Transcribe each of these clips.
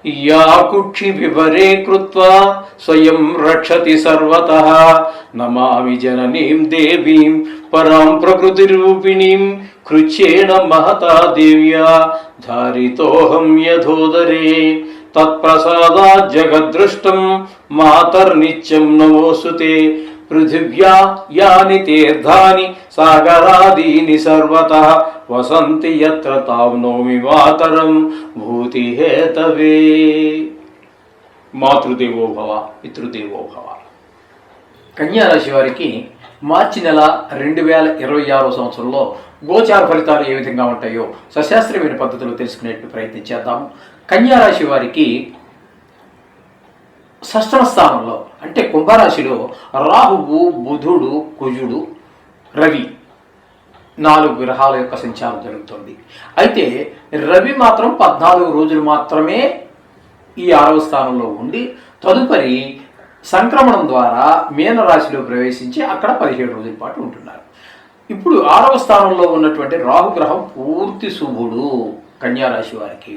या कुक्षि विवरे कृत्वा स्वयं रक्षति सर्वतः नमामि जननीं देवीं परां प्रकृतिरूपिणीं कृच्छ्रेण महता देव्या धारितोऽहं यथोदरे तत्प्रसादात् जगद्दृष्टं मातर्नित्यं नमोऽस्तुते पृथिव्या यानि तीर्थानि सागरादीनि सर्वतः वसन्ति यत्र तां नौमि मातरं भूतिहेतवे। మాతృదేవో భవ పితృదేవో భవ. కన్యారాశి వారికి మార్చి నెల 2026 సంవత్సరంలో గోచార ఫలితాలు ఏ విధంగా ఉంటాయో సశాస్త్రీయమైన పద్ధతిలో తెలుసుకునేట్టు ప్రయత్నం చేద్దాము. కన్యారాశి వారికి షష్టమ స్థానంలో అంటే కుంభరాశిలో రాహువు, బుధుడు, కుజుడు, రవి 4 గ్రహాల యొక్క సంచారం జరుగుతుంది. అయితే రవి మాత్రం 14 రోజులు మాత్రమే ఈ 6వ స్థానంలో ఉండి తదుపరి సంక్రమణం ద్వారా మీనరాశిలో ప్రవేశించి అక్కడ 17 రోజుల పాటు ఉంటున్నారు. ఇప్పుడు 6వ స్థానంలో ఉన్నటువంటి రాహుగ్రహం పూర్తి శుభుడు కన్యారాశి వారికి.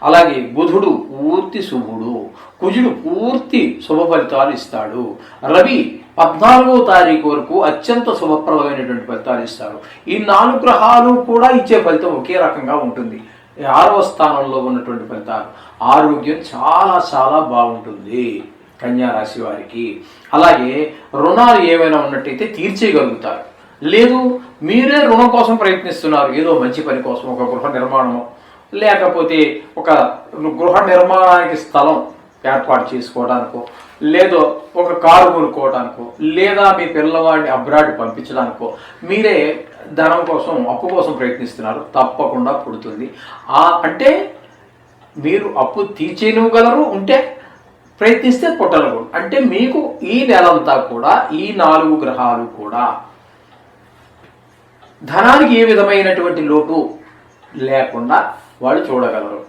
అలాగే బుధుడు పూర్తి శుభుడు, కుజుడు పూర్తి శుభ ఫలితాలు ఇస్తాడు, రవి 14వ తారీఖు వరకు అత్యంత శుభప్రదమైనటువంటి ఫలితాలు ఇస్తాడు. ఈ 4 గ్రహాలు కూడా ఇచ్చే ఫలితం ఒకే రకంగా ఉంటుంది. 6వ స్థానంలో ఉన్నటువంటి ఫలితాలు ఆరోగ్యం చాలా చాలా బాగుంటుంది కన్యారాశి వారికి. అలాగే రుణాలు ఏమైనా ఉన్నట్టయితే తీర్చేయగలుగుతారు. లేదు మీరే రుణం కోసం ప్రయత్నిస్తున్నారు, ఏదో మంచి పని కోసం, ఒక గృహ నిర్మాణం లేకపోతే ఒక గృహ నిర్మాణానికి స్థలం ఏర్పాటు చేసుకోవడానికో, లేదో ఒక కారు కొనుక్కోవడానికో, లేదా మీ పిల్లవాడిని అబ్రాడ్ పంపించడానికో మీరే ధనం కోసం, అప్పు కోసం ప్రయత్నిస్తున్నారు, తప్పకుండా పుడుతుంది. అంటే మీరు అప్పు తీర్చేయగలరు ఉంటే ప్రయత్నిస్తే పుట్టగలరు. అంటే మీకు ఈ నెలంతా కూడా ఈ 4 గ్రహాలు కూడా ధనానికి ఏ విధమైనటువంటి లోటు లేకుండా వాళ్ళు చూడగలరు.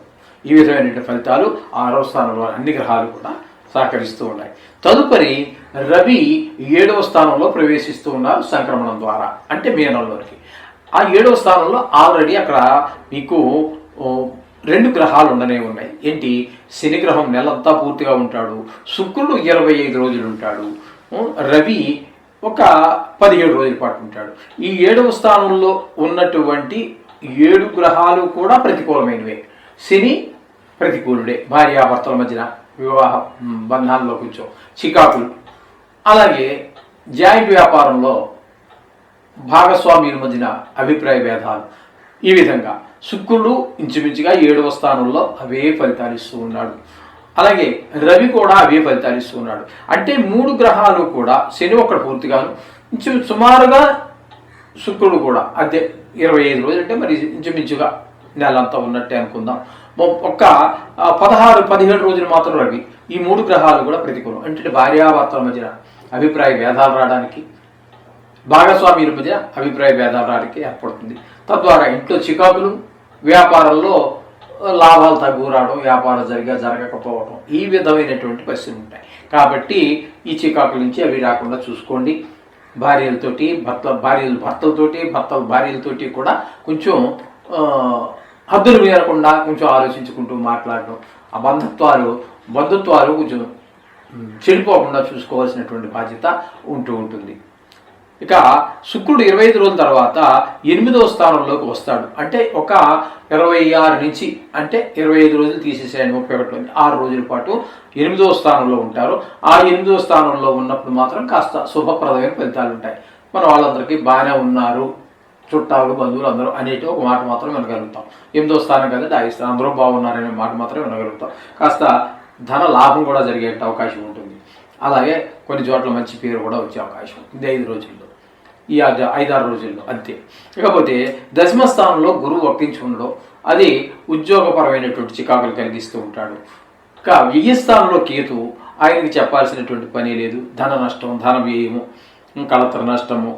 ఈ విధమైనటువంటి ఫలితాలు 6వ స్థానంలో అన్ని గ్రహాలు కూడా సహకరిస్తూ ఉన్నాయి. తదుపరి రవి 7వ స్థానంలో ప్రవేశిస్తూ ఉన్నారు సంక్రమణం ద్వారా, అంటే మీనంలోకి. ఆ 7వ స్థానంలో ఆల్రెడీ అక్కడ మీకు 2 గ్రహాలు ఉండనే ఉన్నాయి. ఏంటి? శని గ్రహం నెలంతా పూర్తిగా ఉంటాడు, శుక్రుడు 25 రోజులు ఉంటాడు, రవి ఒక 17 రోజుల పాటు ఉంటాడు. ఈ 7వ స్థానంలో ఉన్నటువంటి 7 గ్రహాలు కూడా ప్రతికూలమైనవే. శని ప్రతికూలుడే, భార్యాభర్తల మధ్యన వివాహ బంధాల్లో కూర్చో చికాకులు. అలాగే జాయింట్ వ్యాపారంలో భాగస్వామ్యుల మధ్యన అభిప్రాయ భేదాలు. ఈ విధంగా శుక్రుడు ఇంచుమించుగా 7వ స్థానంలో అవే ఫలితాలు ఇస్తూ ఉన్నాడు. అలాగే రవి కూడా అవే ఫలితాలు ఇస్తూ ఉన్నాడు. అంటే 3 గ్రహాలు కూడా, శని ఒక్కడు పూర్తిగాను, సుమారుగా శుక్రుడు కూడా అదే 25 రోజులు, అంటే మరి ఇంచుమించుగా నెలంతా ఉన్నట్టే అనుకుందాం. ఒక్క 16-17 రోజులు మాత్రం రవి. ఈ 3 గ్రహాలు కూడా ప్రతికూలం. అంటే భార్యాభర్తల మధ్యన అభిప్రాయ భేదాలు రావడానికి, భాగస్వామ్యుల మధ్య అభిప్రాయ భేదాలు రావడానికి ఏర్పడుతుంది. తద్వారా ఇంట్లో చికాకులు, వ్యాపారంలో లాభాలు తగ్గు రావడం, వ్యాపారం జరగకపోవడం, ఈ విధమైనటువంటి పరిస్థితులు ఉంటాయి. కాబట్టి ఈ చికాకుల నుంచి అవి రాకుండా చూసుకోండి. భార్యలతోటి భార్యలు భర్తలతోటి, భర్తలు భార్యలతోటి కూడా కొంచెం హద్దులు మీరకుండా కొంచెం ఆలోచించుకుంటూ మాట్లాడడం, ఆ బంధుత్వాలు కొంచెం చెడిపోకుండా చూసుకోవాల్సినటువంటి బాధ్యత ఉంటుంది. ఇక శుక్రుడు 25 రోజుల తర్వాత 8వ స్థానంలోకి వస్తాడు. అంటే ఒక 26 నుంచి, అంటే 25 రోజులు తీసేసాడు, 31 6 రోజుల పాటు 8వ స్థానంలో ఉంటారు. ఆ 8వ స్థానంలో ఉన్నప్పుడు మాత్రం కాస్త శుభప్రదమైన ఫలితాలు ఉంటాయి. మన వాళ్ళందరికీ బాగానే ఉన్నారు, చుట్టాలు బంధువులు అందరూ అనేటి ఒక మాట మాత్రం వినగలుగుతాం. 8వ స్థానం కదా, అందరూ బాగున్నారనే మాట మాత్రం వినగలుగుతాం. కాస్త ధన లాభం కూడా జరిగే అవకాశం ఉంటుంది. అలాగే కొన్ని చోట్ల మంచి పేరు కూడా వచ్చే అవకాశం ఉంది 5 రోజుల్లో, ఈ 5-6 రోజుల్లో అంతే. ఇకపోతే 10వ స్థానంలో గురువు వక్రించి ఉండడం, అది ఉద్యోగపరమైనటువంటి చికాకులు కలిగిస్తూ ఉంటాడు. ఇక 10వ స్థానంలో కేతువు, ఆయనకి చెప్పాల్సినటువంటి పని లేదు. ధన నష్టం, ధన వ్యయము, కలతర నష్టము,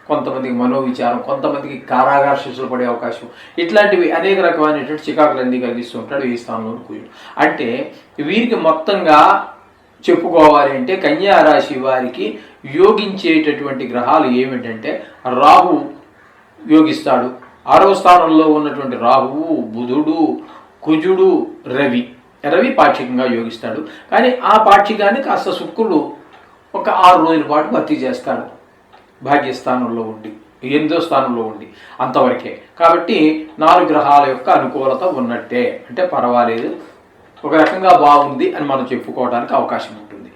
కొంతమందికి మనోవిచారం, కొంతమందికి కారాగార శిక్షలు పడే అవకాశం, ఇట్లాంటివి అనేక రకమైనటువంటి చికాకులన్నీ కలిగిస్తూ ఉంటాడు ఈ స్థానంలో కుజుడు. అంటే వీరికి మొత్తంగా చెప్పుకోవాలి అంటే కన్యా రాశి వారికి యోగించేటటువంటి గ్రహాలు ఏమిటంటే రాహు యోగిస్తాడు. 6వ స్థానంలో ఉన్నటువంటి రాహువు, బుధుడు, కుజుడు, రవి రవి పాక్షికంగా యోగిస్తాడు. కానీ ఆ పాక్షికాన్ని కాస్త శుక్రుడు ఒక 6 రోజుల పాటు భర్తీ చేస్తాడు భాగ్యస్థానంలో ఉండి, 8వ స్థానంలో ఉండి, అంతవరకే. కాబట్టి 4 గ్రహాల యొక్క అనుకూలత ఉన్నట్టే, అంటే పర్వాలేదు, ఒక రకంగా బాగుంది అని మనం చెప్పుకోవడానికి అవకాశం ఉంటుంది.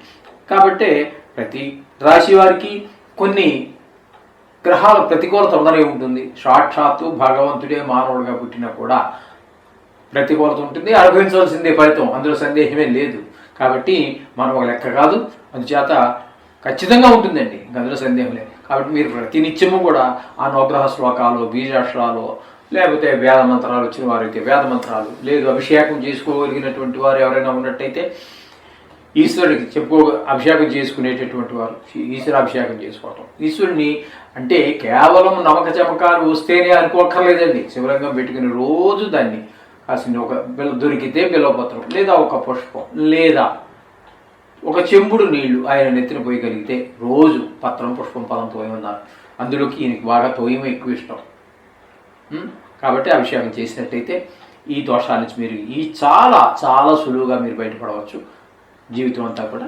కాబట్టి ప్రతి రాశి వారికి కొన్ని గ్రహాల ప్రతికూలత ఉండనే ఉంటుంది. సాక్షాత్తు భగవంతుడే మానవుడిగా పుట్టినా కూడా ప్రతికూలత ఉంటుంది, అనుభవించవలసిందే ఫలితం, అందులో సందేహమే లేదు. కాబట్టి మనం ఒక లెక్క కాదు, అందుచేత ఖచ్చితంగా ఉంటుందండి, అందులో సందేహం లేదు. కాబట్టి మీరు ప్రతినిత్యము కూడా ఆ నవగ్రహ శ్లోకాలు, బీజాక్షరాలు, లేకపోతే వేద మంత్రాలు వచ్చిన వారైతే వేద మంత్రాలు, లేదు అభిషేకం చేసుకోగలిగినటువంటి వారు ఎవరైనా ఉన్నట్టయితే ఈశ్వరుడికి అభిషేకం చేసుకునేటటువంటి వారు ఈశ్వరాభిషేకం చేసుకోవటం. ఈశ్వరుని అంటే కేవలం నమక చమకాలు వస్తేనే అనుకోక్కర్లేదండి. శివలింగం పెట్టుకుని రోజు దాన్ని కాసిన ఒక దొరికితే బిల్వపత్రం, లేదా ఒక పుష్పం, లేదా ఒక చెంబుడు నీళ్లు ఆయన నెత్తిన పోయగలిగితే, రోజు పత్రం పుష్పం పదం తోయమన్నారు. అందులోకి ఈయనకి బాగా తోయమే ఎక్కువ ఇష్టం. కాబట్టి అభిషేకం చేసినట్టయితే ఈ దోషాల నుంచి మీరు చాలా చాలా సులువుగా మీరు బయటపడవచ్చు. జీవితం అంతా కూడా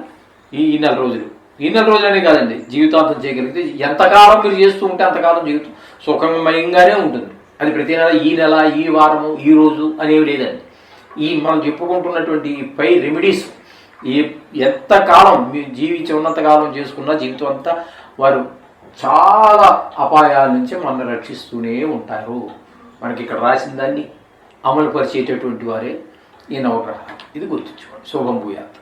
ఈ 4 రోజులు, ఈ 4 రోజులనే కాదండి, జీవితాంతం చేయగలిగితే ఎంతకాలం మీరు చేస్తూ ఉంటే అంతకాలం జీవితం సుఖమయంగానే ఉంటుంది. అది ప్రతి నెల, ఈ నెల, ఈ వారము, ఈ రోజు అనేవి లేదండి. ఈ మనం చెప్పుకుంటున్నటువంటి 5 రెమెడీస్ ఎంతకాలం మీరు ఉన్నంతకాలం చేసుకున్న జీవితం అంతా వారు చాలా అపాయాల నుంచి మనల్ని రక్షిస్తూనే ఉంటారు. మనకి ఇక్కడ రాసిన దాన్ని అమలు పరిచేటటువంటి వారే ఈ నవగ్రహాలు. ఇది గుర్తుంచుకోండి. శుభం భూయాత్.